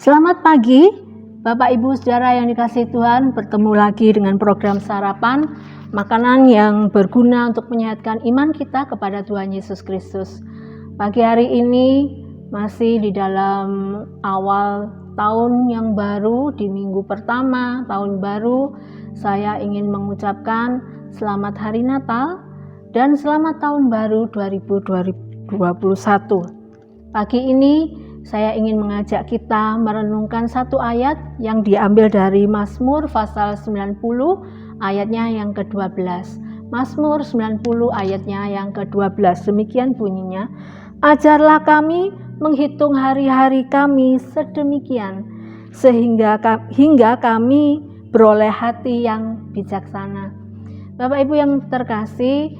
Selamat pagi, Bapak Ibu Saudara yang dikasihi Tuhan. Bertemu lagi dengan program sarapan, makanan yang berguna untuk menyehatkan iman kita kepada Tuhan Yesus Kristus. Pagi hari ini masih di dalam awal tahun yang baru, di minggu pertama tahun baru. Saya ingin mengucapkan selamat hari Natal dan selamat tahun baru 2021. Pagi ini saya ingin mengajak kita merenungkan satu ayat yang diambil dari Mazmur pasal 90 ayatnya yang ke-12. Mazmur 90 ayatnya yang ke-12. Demikian bunyinya, ajarlah kami menghitung hari-hari kami sedemikian sehingga hingga kami beroleh hati yang bijaksana. Bapak Ibu yang terkasih,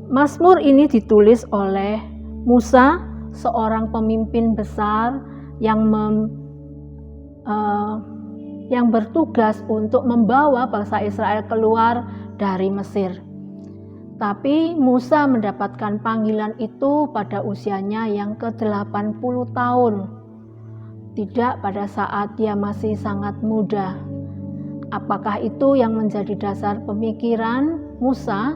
Mazmur ini ditulis oleh Musa, seorang pemimpin besar yang bertugas untuk membawa bangsa Israel keluar dari Mesir. Tapi Musa mendapatkan panggilan itu pada usianya yang ke-80 tahun. Tidak pada saat dia masih sangat muda. Apakah itu yang menjadi dasar pemikiran Musa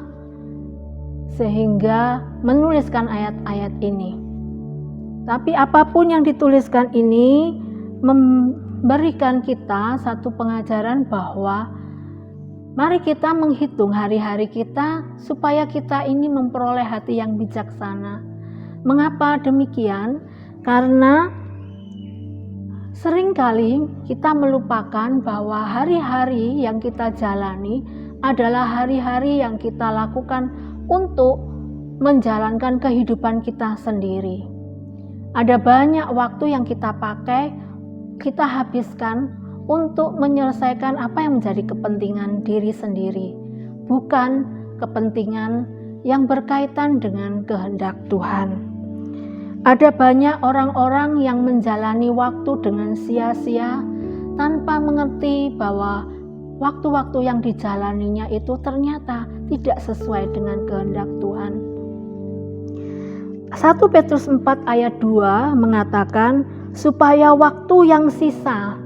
sehingga menuliskan ayat-ayat ini? Tapi apapun yang dituliskan ini memberikan kita satu pengajaran bahwa mari kita menghitung hari-hari kita supaya kita ini memperoleh hati yang bijaksana. Mengapa demikian? Karena seringkali kita melupakan bahwa hari-hari yang kita jalani adalah hari-hari yang kita lakukan untuk menjalankan kehidupan kita sendiri. Ada banyak waktu yang kita pakai, kita habiskan untuk menyelesaikan apa yang menjadi kepentingan diri sendiri, bukan kepentingan yang berkaitan dengan kehendak Tuhan. Ada banyak orang-orang yang menjalani waktu dengan sia-sia tanpa mengerti bahwa waktu-waktu yang dijalaninya itu ternyata tidak sesuai dengan kehendak Tuhan. 1 Petrus 4 ayat 2 mengatakan, supaya waktu yang sisa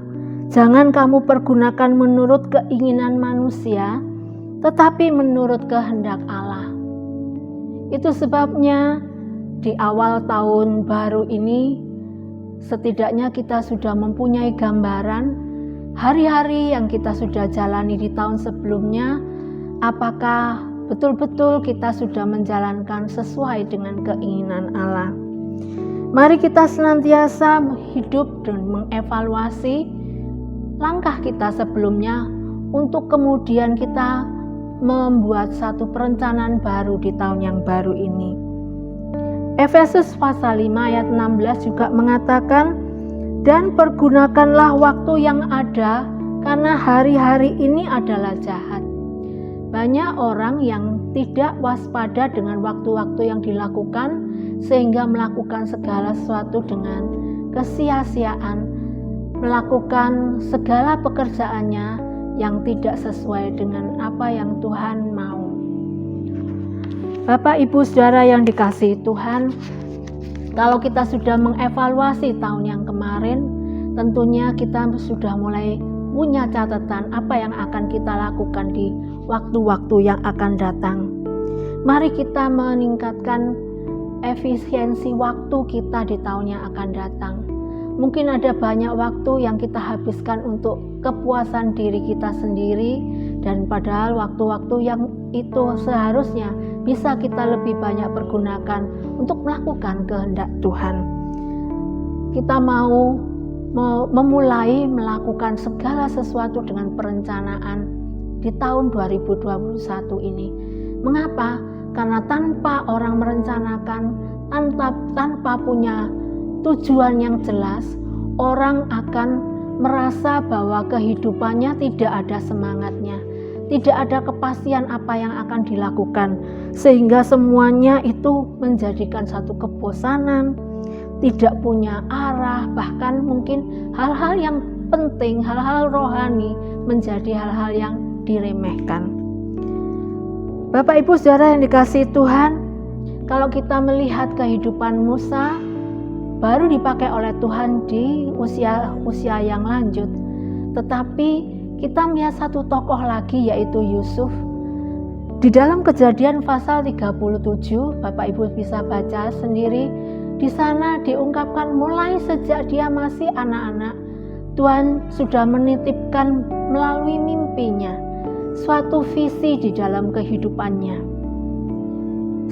jangan kamu pergunakan menurut keinginan manusia, tetapi menurut kehendak Allah. Itu sebabnya di awal tahun baru ini setidaknya kita sudah mempunyai gambaran hari-hari yang kita sudah jalani di tahun sebelumnya, apakah betul-betul kita sudah menjalankan sesuai dengan keinginan Allah. Mari kita senantiasa hidup dan mengevaluasi langkah kita sebelumnya untuk kemudian kita membuat satu perencanaan baru di tahun yang baru ini. Efesus pasal 5 ayat 16 juga mengatakan, dan pergunakanlah waktu yang ada karena hari-hari ini adalah jahat. Banyak orang yang tidak waspada dengan waktu-waktu yang dilakukan sehingga melakukan segala sesuatu dengan kesia-siaan, melakukan segala pekerjaannya yang tidak sesuai dengan apa yang Tuhan mau. Bapak Ibu Saudara yang dikasihi Tuhan, kalau kita sudah mengevaluasi tahun yang kemarin, tentunya kita sudah mulai punya catatan apa yang akan kita lakukan di waktu-waktu yang akan datang. Mari kita meningkatkan efisiensi waktu kita di tahun yang akan datang. Mungkin ada banyak waktu yang kita habiskan untuk kepuasan diri kita sendiri, dan padahal waktu-waktu yang itu seharusnya bisa kita lebih banyak pergunakan untuk melakukan kehendak Tuhan. Kita mau memulai melakukan segala sesuatu dengan perencanaan di tahun 2021 ini. Mengapa? Karena tanpa orang merencanakan, tanpa punya tujuan yang jelas, orang akan merasa bahwa kehidupannya tidak ada semangatnya, tidak ada kepastian apa yang akan dilakukan, sehingga semuanya itu menjadikan satu kebosanan, tidak punya arah, bahkan mungkin hal-hal yang penting, hal-hal rohani menjadi hal-hal yang diremehkan. Bapak Ibu Saudara yang dikasihi Tuhan, kalau kita melihat kehidupan Musa, baru dipakai oleh Tuhan di usia yang lanjut. Tetapi kita melihat satu tokoh lagi, yaitu Yusuf. Di dalam Kejadian pasal 37, Bapak Ibu bisa baca sendiri. Di sana diungkapkan mulai sejak dia masih anak-anak, Tuhan sudah menitipkan melalui mimpinya suatu visi di dalam kehidupannya.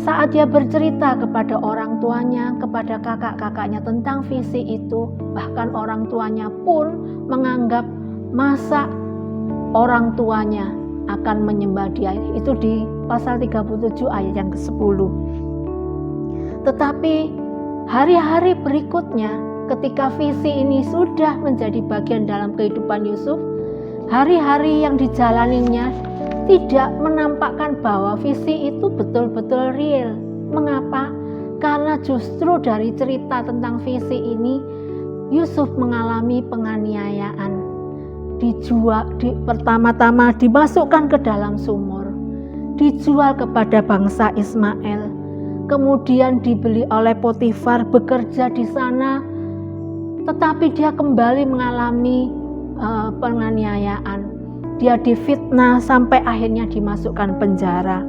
Saat dia bercerita kepada orang tuanya, kepada kakak-kakaknya tentang visi itu, bahkan orang tuanya pun menganggap masa orang tuanya akan menyembah dia. Itu di pasal 37 ayat yang ke-10. Tetapi hari-hari berikutnya, ketika visi ini sudah menjadi bagian dalam kehidupan Yusuf, hari-hari yang dijalaninya tidak menampakkan bahwa visi itu betul-betul real. Mengapa? Karena justru dari cerita tentang visi ini, Yusuf mengalami penganiayaan. Pertama-tama dimasukkan ke dalam sumur, dijual kepada bangsa Ismail, kemudian dibeli oleh Potifar, bekerja di sana, tetapi dia kembali mengalami penganiayaan. Dia difitnah sampai akhirnya dimasukkan penjara.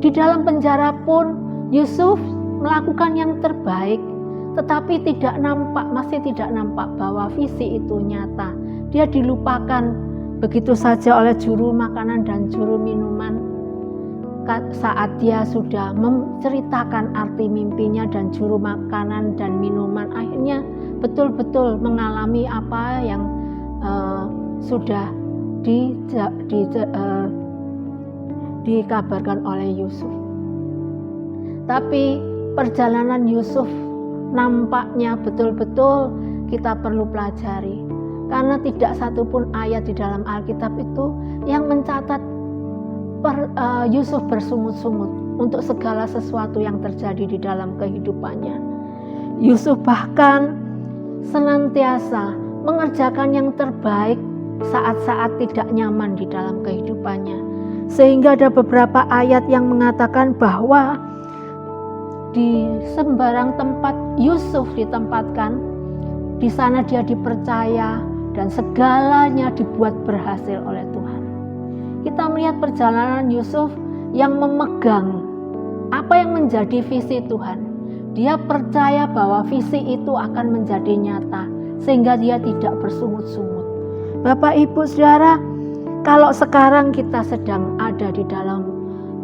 Di dalam penjara pun Yusuf melakukan yang terbaik, tetapi masih tidak nampak bahwa visi itu nyata. Dia dilupakan begitu saja oleh juru makanan dan juru minuman. Saat dia sudah menceritakan arti mimpinya, dan juru makanan dan minuman akhirnya betul-betul mengalami apa yang sudah dikabarkan oleh Yusuf. Tapi perjalanan Yusuf nampaknya betul-betul kita perlu pelajari, karena tidak satupun ayat di dalam Alkitab itu yang mencatat Yusuf bersungut-sungut untuk segala sesuatu yang terjadi di dalam kehidupannya. Yusuf bahkan senantiasa mengerjakan yang terbaik saat-saat tidak nyaman di dalam kehidupannya. Sehingga ada beberapa ayat yang mengatakan bahwa di sembarang tempat Yusuf ditempatkan, di sana dia dipercaya dan segalanya dibuat berhasil oleh Tuhan. Kita melihat perjalanan Yusuf yang memegang apa yang menjadi visi Tuhan. Dia percaya bahwa visi itu akan menjadi nyata, sehingga dia tidak bersungut-sungut. Bapak, Ibu, Saudara, kalau sekarang kita sedang ada di dalam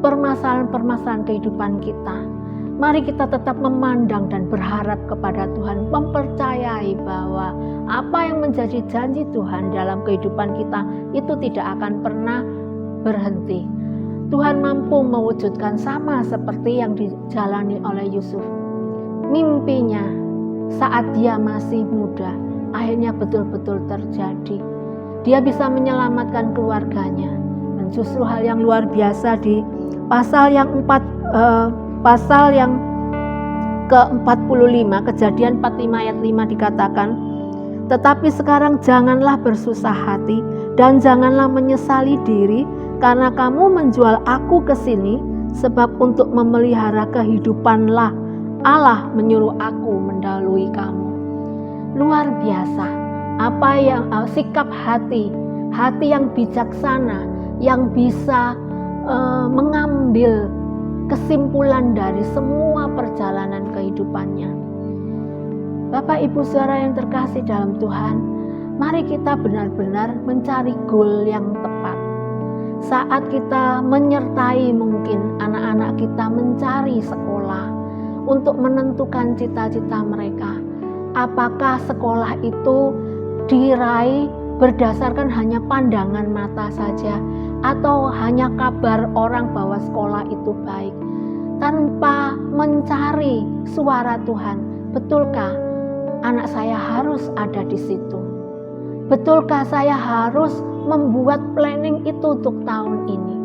permasalahan-permasalahan kehidupan kita, mari kita tetap memandang dan berharap kepada Tuhan, mempercayai bahwa apa yang menjadi janji Tuhan dalam kehidupan kita itu tidak akan pernah berhenti. Tuhan mampu mewujudkan sama seperti yang dijalani oleh Yusuf. Mimpinya saat dia masih muda akhirnya betul-betul terjadi. Dia bisa menyelamatkan keluarganya. Dan justru hal yang luar biasa di pasal yang ke-45, Kejadian 45 ayat 5 dikatakan, tetapi sekarang janganlah bersusah hati dan janganlah menyesali diri karena kamu menjual aku ke sini, sebab untuk memelihara kehidupanlah Allah menyuruh aku mendahului kamu. Luar biasa. Apa yang sikap hati yang bijaksana, yang bisa mengambil kesimpulan dari semua perjalanan kehidupannya. Bapak, Ibu, Saudara yang terkasih dalam Tuhan, mari kita benar-benar mencari goal yang tepat. Saat kita menyertai mungkin anak-anak kita mencari sekolah untuk menentukan cita-cita mereka, apakah sekolah itu diraih berdasarkan hanya pandangan mata saja, atau hanya kabar orang bahwa sekolah itu baik, tanpa mencari suara Tuhan. Betulkah anak saya harus ada di situ? Betulkah saya harus membuat planning itu untuk tahun ini?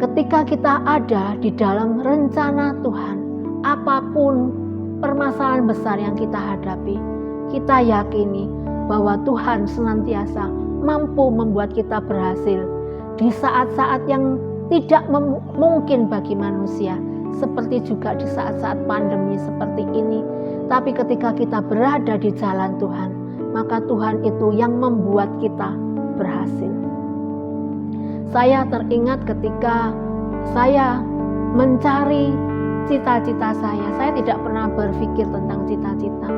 Ketika kita ada di dalam rencana Tuhan, apapun permasalahan besar yang kita hadapi, kita yakini bahwa Tuhan senantiasa mampu membuat kita berhasil di saat-saat yang tidak mungkin bagi manusia, seperti juga di saat-saat pandemi seperti ini. Tapi ketika kita berada di jalan Tuhan, maka Tuhan itu yang membuat kita berhasil. Saya teringat ketika saya mencari cita-cita saya tidak pernah berpikir tentang cita-cita.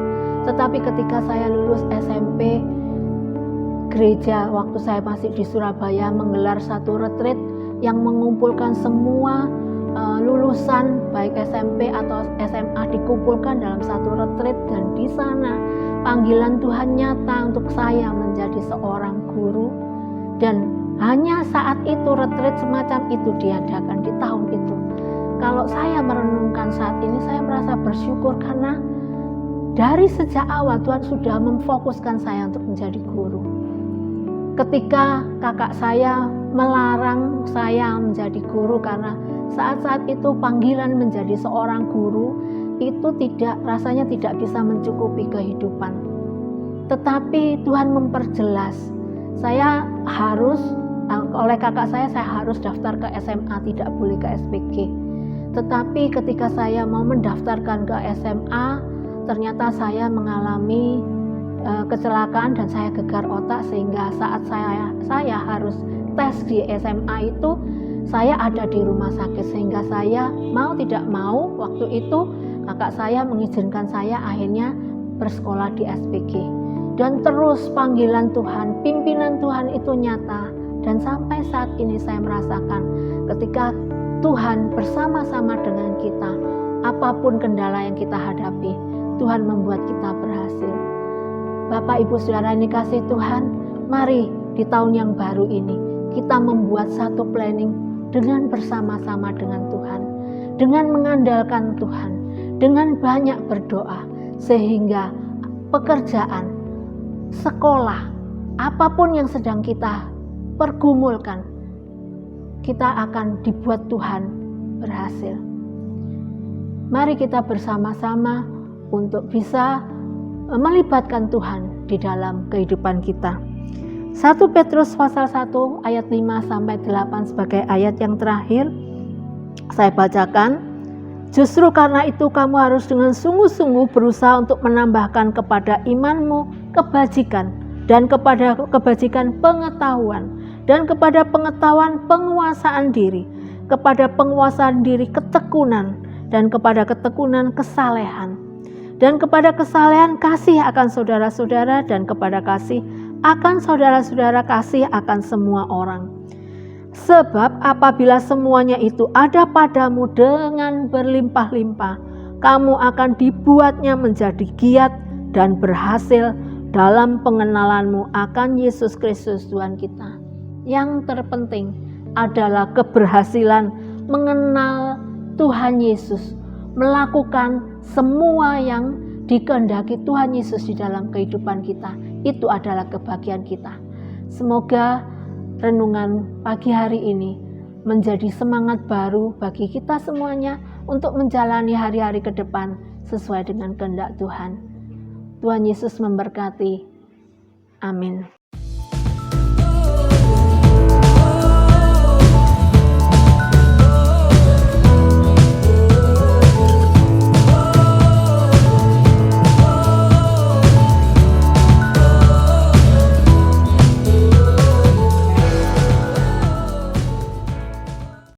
Tetapi ketika saya lulus SMP, gereja waktu saya masih di Surabaya menggelar satu retreat yang mengumpulkan semua lulusan baik SMP atau SMA dikumpulkan dalam satu retreat, dan di sana panggilan Tuhan nyata untuk saya menjadi seorang guru. Dan hanya saat itu retreat semacam itu diadakan di tahun itu. Kalau saya merenungkan saat ini, saya merasa bersyukur karena dari sejak awal Tuhan sudah memfokuskan saya untuk menjadi guru. Ketika kakak saya melarang saya menjadi guru karena saat-saat itu panggilan menjadi seorang guru itu rasanya tidak bisa mencukupi kehidupan. Tetapi Tuhan memperjelas, saya harus, oleh kakak saya harus daftar ke SMA, tidak boleh ke SPG. Tetapi ketika saya mau mendaftarkan ke SMA, ternyata saya mengalami kecelakaan dan saya gegar otak, sehingga saat saya harus tes di SMA itu saya ada di rumah sakit, sehingga saya mau tidak mau waktu itu kakak saya mengizinkan saya akhirnya bersekolah di SPG. Dan terus panggilan Tuhan, pimpinan Tuhan itu nyata, dan sampai saat ini saya merasakan ketika Tuhan bersama-sama dengan kita, apapun kendala yang kita hadapi, Tuhan membuat kita berhasil. Bapak, Ibu, Saudara ini kasih Tuhan, mari di tahun yang baru ini kita membuat satu planning dengan bersama-sama dengan Tuhan, dengan mengandalkan Tuhan, dengan banyak berdoa, sehingga pekerjaan, sekolah, apapun yang sedang kita pergumulkan, kita akan dibuat Tuhan berhasil. Mari kita bersama-sama untuk bisa melibatkan Tuhan di dalam kehidupan kita. 1 Petrus pasal 1 ayat 5 sampai 8 sebagai ayat yang terakhir saya bacakan. Justru karena itu kamu harus dengan sungguh-sungguh berusaha untuk menambahkan kepada imanmu kebajikan, dan kepada kebajikan pengetahuan, dan kepada pengetahuan penguasaan diri, kepada penguasaan diri ketekunan, dan kepada ketekunan kesalehan, dan kepada kesalehan kasih akan saudara-saudara, dan kepada kasih akan saudara-saudara kasih akan semua orang. Sebab apabila semuanya itu ada padamu dengan berlimpah-limpah, kamu akan dibuatnya menjadi giat dan berhasil dalam pengenalanmu akan Yesus Kristus Tuhan kita. Yang terpenting adalah keberhasilan mengenal Tuhan Yesus, melakukan semua yang dikehendaki Tuhan Yesus di dalam kehidupan kita. Itu adalah kebahagiaan kita. Semoga renungan pagi hari ini menjadi semangat baru bagi kita semuanya untuk menjalani hari-hari ke depan sesuai dengan kehendak Tuhan. Tuhan Yesus memberkati. Amin.